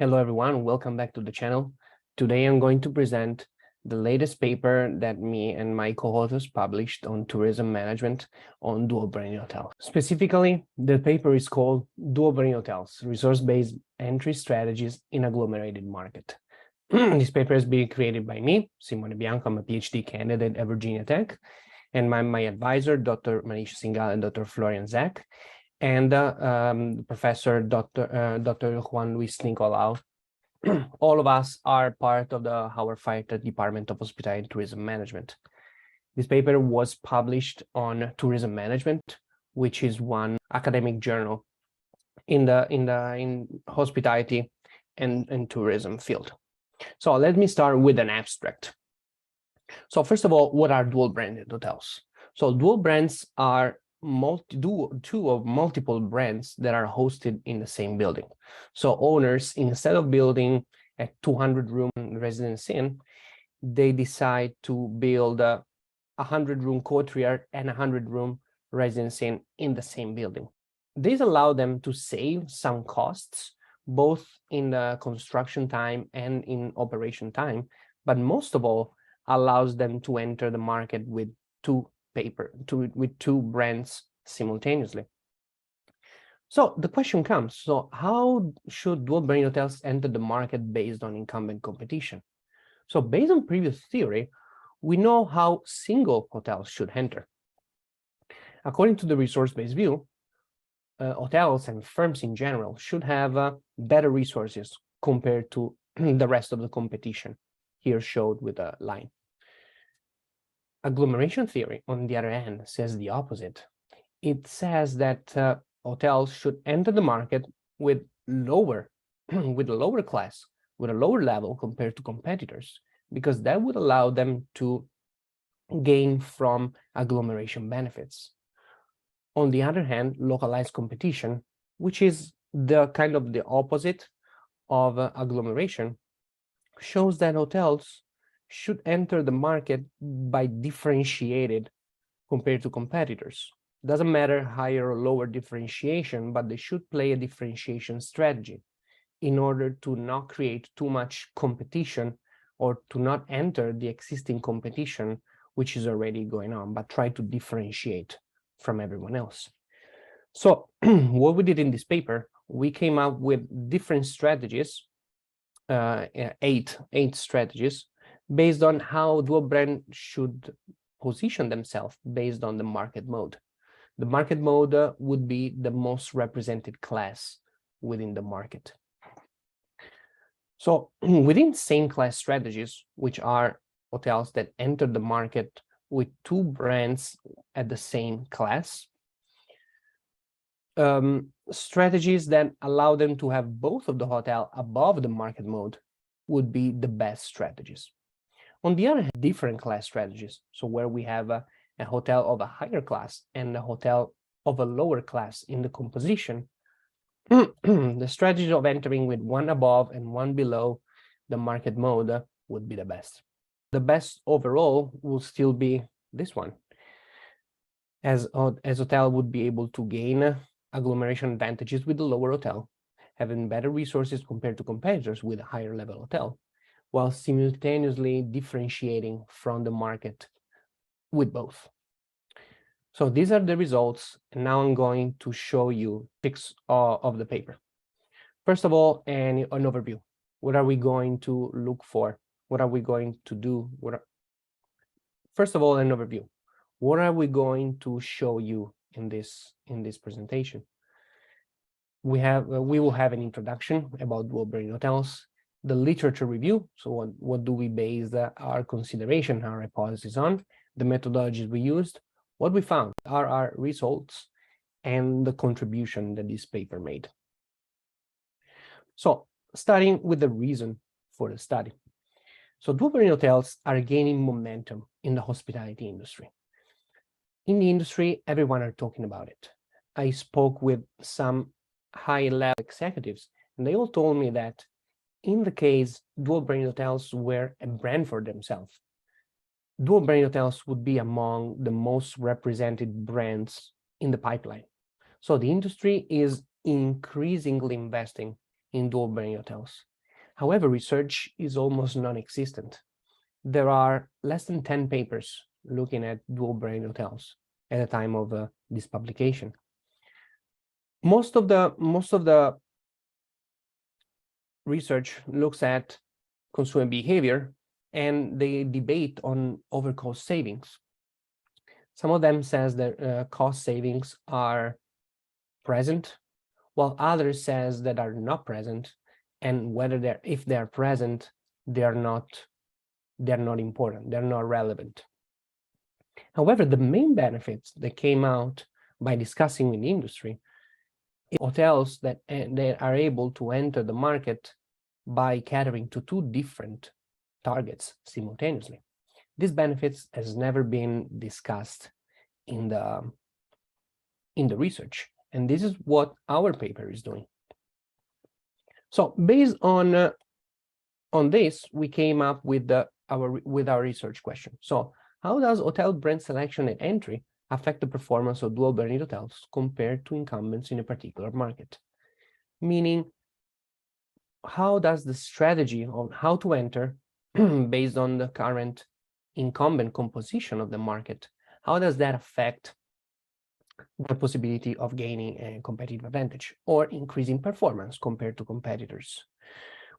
Hello everyone, welcome back to the channel. Today I'm going to present the latest paper that me and my co-authors published on tourism management on dual brand hotels. Specifically, the paper is called Dual Brand Hotels, Resource-Based Entry Strategies in Agglomerated Market. This paper is being created by me, Simone Bianco. I'm a PhD candidate at Virginia Tech, and my advisor, Dr. Manisha Singal and Dr. Florian, and Professor Dr. Juan Nicolau. All of us are part of the Howard Fighter Department of Hospitality and Tourism Management. This paper was published on tourism management, which is one academic journal in hospitality and tourism field. So let me start with an abstract. So first of all, what are dual branded hotels? So dual brands are two of multiple brands that are hosted in the same building. So owners, instead of building a 200-room residence inn, they decide to build a 100-room courtyard and a 100-room residence inn in the same building. This allows them to save some costs, both in the construction time and in operation time, but most of all, allows them to enter the market with two brands simultaneously. So the question comes, so how should dual brand hotels enter the market based on incumbent competition? So based on previous theory, we know how single hotels should enter. According to the resource-based view, hotels and firms in general should have better resources compared to the rest of the competition, here showed with a line. Agglomeration theory, on the other hand, says the opposite. It says that hotels should enter the market with a lower level compared to competitors, because that would allow them to gain from agglomeration benefits. On the other hand, localized competition, which is the kind of the opposite of agglomeration, shows that hotels should enter the market by differentiated compared to competitors. Doesn't matter higher or lower differentiation, but they should play a differentiation strategy in order to not create too much competition or to not enter the existing competition which is already going on, but try to differentiate from everyone else. So what we did in this paper, we came up with different strategies, eight strategies, based on how dual brand should position themselves based on the market mode. The market mode would be the most represented class within the market. So within same class strategies, which are hotels that enter the market with two brands at the same class, strategies that allow them to have both of the hotel above the market mode would be the best strategies. On the other hand, different class strategies, so where we have a hotel of a higher class and a hotel of a lower class in the composition, the strategy of entering with one above and one below the market mode would be the best. The best overall will still be this one, as hotel would be able to gain agglomeration advantages with the lower hotel, having better resources compared to competitors with a higher level hotel, while simultaneously differentiating from the market with both. So these are the results, and now I'm going to show you pics of the paper. First of all, an overview. What are we going to look for? What are we going to do? First of all, an overview. What are we going to show you in this presentation? We will have an introduction about dual brand hotels, the literature review, so what do we base our consideration, our hypothesis on, the methodologies we used, what we found are our results, and the contribution that this paper made. So starting with the reason for the study. So dual brand hotels are gaining momentum in the hospitality industry. In the industry, everyone are talking about it. I spoke with some high-level executives, and they all told me that in the case dual brand hotels were a brand for themselves, dual brand hotels would be among the most represented brands in the pipeline. So the industry is increasingly investing in dual brand hotels. However, research is almost non-existent. There are less than 10 papers looking at dual-brand hotels at the time of this publication. Most of the research looks at consumer behavior, and they debate on over-cost savings. Some of them says that cost savings are present, while others says that are not present, and whether if they're present, they're not important, they're not relevant. However, the main benefits that came out by discussing with the industry is hotels that they are able to enter the market by catering to two different targets simultaneously. These benefits has never been discussed in the research, and this is what our paper is doing. So based on this, we came up with our research question. So how does hotel brand selection and entry affect the performance of dual branded hotels compared to incumbents in a particular market? Meaning, how does the strategy on how to enter based on the current incumbent composition of the market, how does that affect the possibility of gaining a competitive advantage or increasing performance compared to competitors?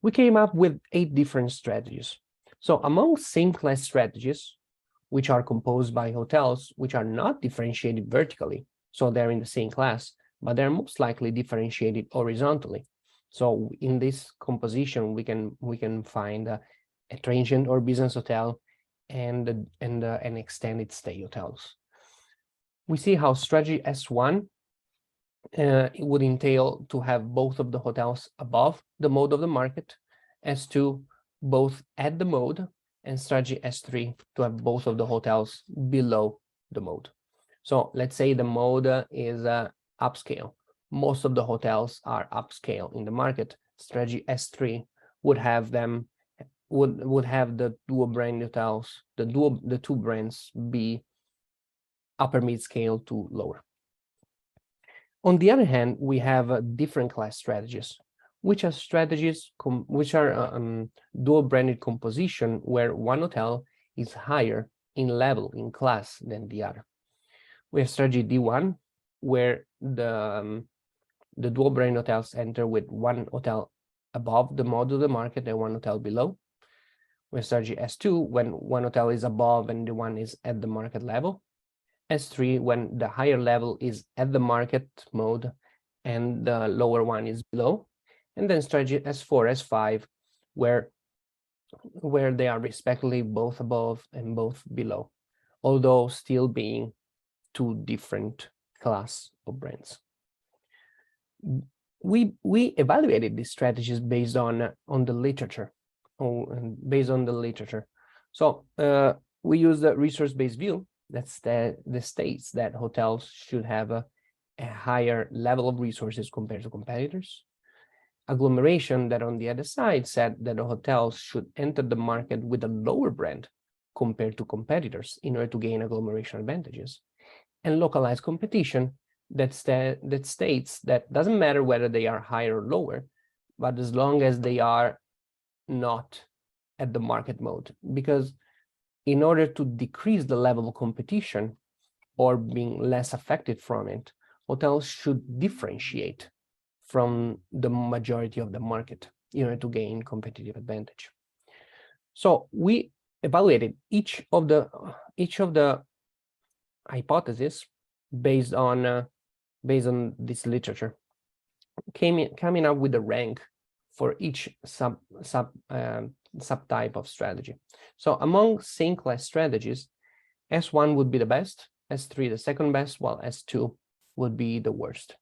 We came up with 8 different strategies. So among same class strategies, which are composed by hotels which are not differentiated vertically, so they're in the same class, but they're most likely differentiated horizontally. So in this composition, we can find a transient or business hotel and an extended stay hotels. We see how strategy S1 it would entail to have both of the hotels above the mode of the market, S2 both at the mode, and strategy S3 to have both of the hotels below the mode. So let's say the mode is upscale. Most of the hotels are upscale in the market. Strategy S3 would have them would have the dual brand hotels, the two brands be upper mid-scale to lower. On the other hand, we have different class strategies, which are strategies which are dual branded composition, where one hotel is higher in level, in class than the other. We have strategy D1, where the dual brand hotels enter with one hotel above the mode of the market and one hotel below. We have strategy S2, when one hotel is above and the one is at the market level. S3, when the higher level is at the market mode and the lower one is below. And then strategy S4, S5, where they are respectively both above and both below, although still being two different class of brands. We evaluated these strategies based on the literature, So we use the resource-based view that states that hotels should have a higher level of resources compared to competitors. Agglomeration, that on the other side said that the hotels should enter the market with a lower brand compared to competitors in order to gain agglomeration advantages. And localized competition that states that doesn't matter whether they are higher or lower, but as long as they are not at the market mode, because in order to decrease the level of competition or being less affected from it, hotels should differentiate from the majority of the market in order to gain competitive advantage. So we evaluated each of the hypotheses based on this literature, coming up with a rank for each subtype of strategy. So among same class strategies, S1 would be the best, S3 the second best, while S2 would be the worst.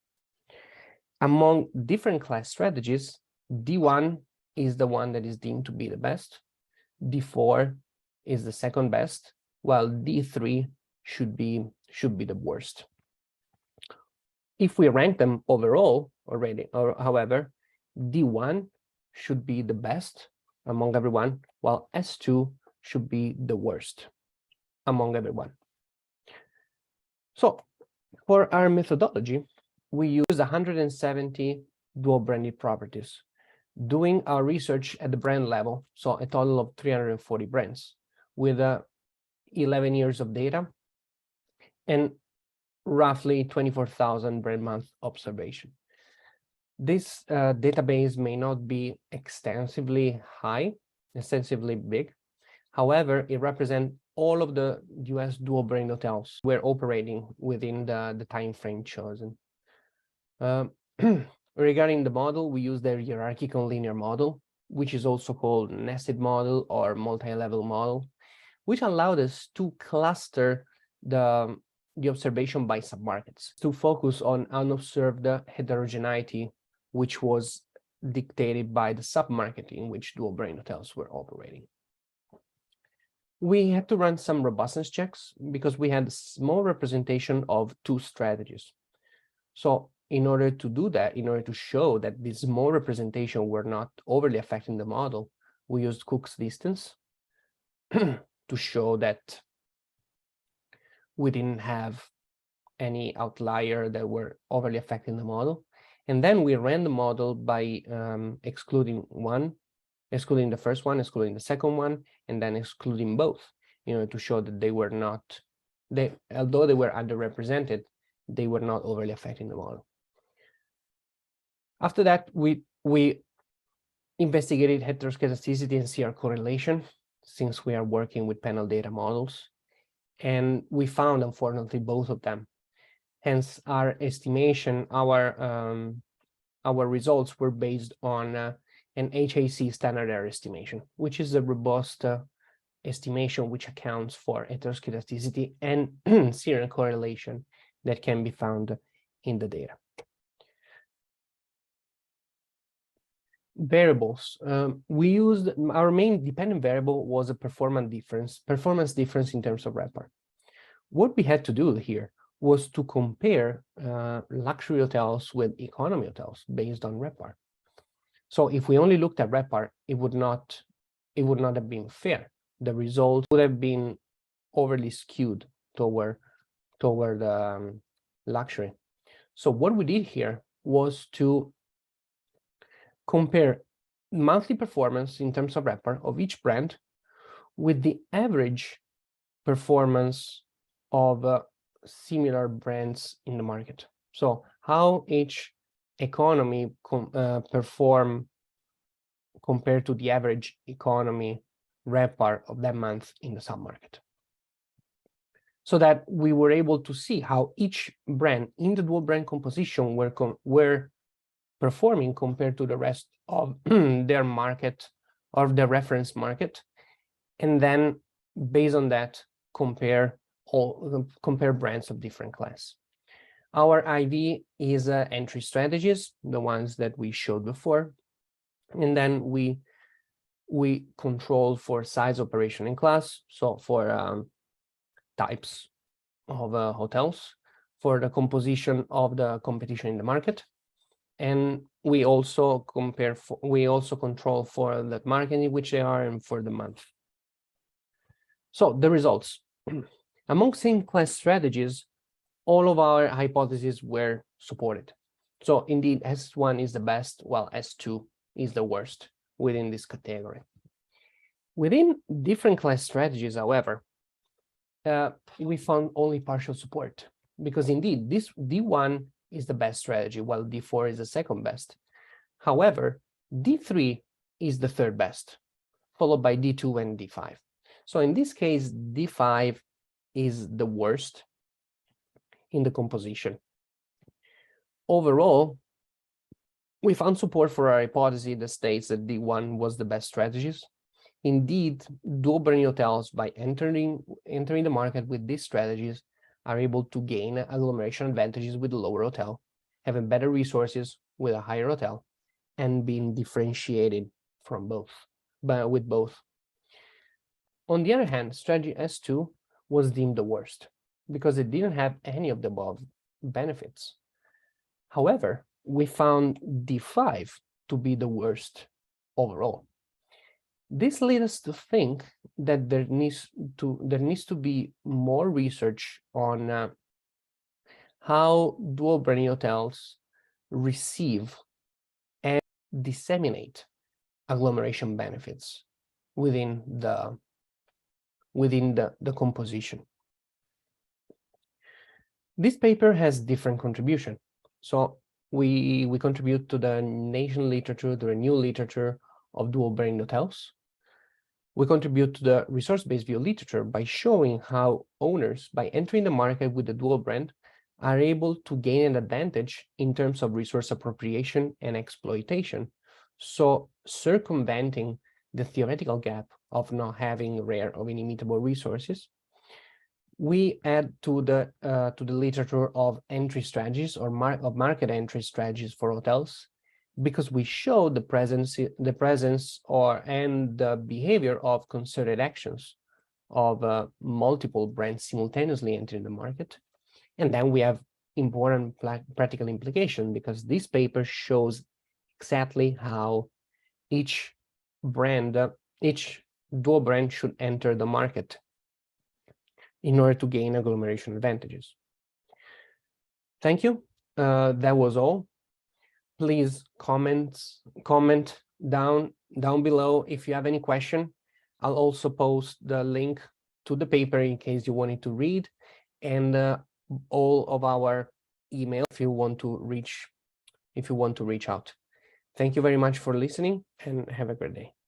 Among different class strategies, D1 is the one that is deemed to be the best, D4 is the second best, while D3 should be the worst. If we rank them overall already, however, D1 should be the best among everyone, while S2 should be the worst among everyone. So for our methodology, we use 170 dual branded properties doing our research at the brand level, so a total of 340 brands with 11 years of data and roughly 24,000 brand month observation. This database may not be extensively big. However, it represents all of the US dual brand hotels we're operating within the time frame chosen. Regarding the model, we use the hierarchical linear model, which is also called nested model or multi-level model, which allowed us to cluster the observation by submarkets to focus on unobserved heterogeneity, which was dictated by the submarket in which dual brand hotels were operating. We had to run some robustness checks because we had a small representation of two strategies. So in order to do that, in order to show that this small representation were not overly affecting the model, we used Cook's distance to show that we didn't have any outlier that were overly affecting the model. And then we ran the model by excluding the first one, excluding the second one, and then excluding both, in order to show that they were not, although they were underrepresented, they were not overly affecting the model. After that, we investigated heteroscedasticity and CR correlation, since we are working with panel data models, and we found, unfortunately, both of them. Hence, our estimation, our results were based on an HAC standard error estimation, which is a robust estimation which accounts for heteroscedasticity and serial correlation that can be found in the data. Variables. We used, our main dependent variable was a performance difference in terms of RevPAR. What we had to do here was to compare luxury hotels with economy hotels based on RevPAR. So if we only looked at RevPAR, it would not have been fair. The result would have been overly skewed toward luxury. So what we did here was to compare monthly performance in terms of RevPAR of each brand with the average performance of similar brands in the market. So how each economy perform compared to the average economy RevPAR of that month in the submarket. So that we were able to see how each brand in the dual brand composition were performing compared to the rest of their market or their reference market, and then based on that compare brands of different class. Our IV is entry strategies, the ones that we showed before, and then we control for size, operation, and class. So for types of hotels, for the composition of the competition in the market, and we also control for the market in which they are and for the month. So the results. Among same class strategies, all of our hypotheses were supported. So indeed, S1 is the best, while S2 is the worst within this category. Within different class strategies, however, we found only partial support, because indeed this D1 is the best strategy, while D4 is the second best. However, D3 is the third best, followed by D2 and D5. So in this case, D5 is the worst in the composition. Overall, we found support for our hypothesis that states that D1 was the best strategies. Indeed, dual brand hotels, by entering the market with these strategies, are able to gain agglomeration advantages with a lower hotel, having better resources with a higher hotel, and being differentiated from both, with both. On the other hand, strategy S2 was deemed the worst because it didn't have any of the above benefits. However, we found D5 to be the worst overall. This led us to think that there needs to be more research on how dual brand hotels receive disseminate agglomeration benefits within the composition. This paper has different contribution. So we contribute to the Nation literature, to the new literature of dual brand hotels. We contribute to the resource-based view literature by showing how owners, by entering the market with the dual brand, are able to gain an advantage in terms of resource appropriation and exploitation, so circumventing the theoretical gap of not having rare or inimitable resources. We add to the literature of entry strategies or market entry strategies for hotels, because we show the presence and the behavior of concerted actions of multiple brands simultaneously entering the market. And then we have important practical implication, because this paper shows exactly how each brand, each dual brand should enter the market in order to gain agglomeration advantages. Thank you. That was all. Please comment down below if you have any question. I'll also post the link to the paper in case you wanted to read, and all of our email if you want to reach out. Thank you very much for listening, and have a great day.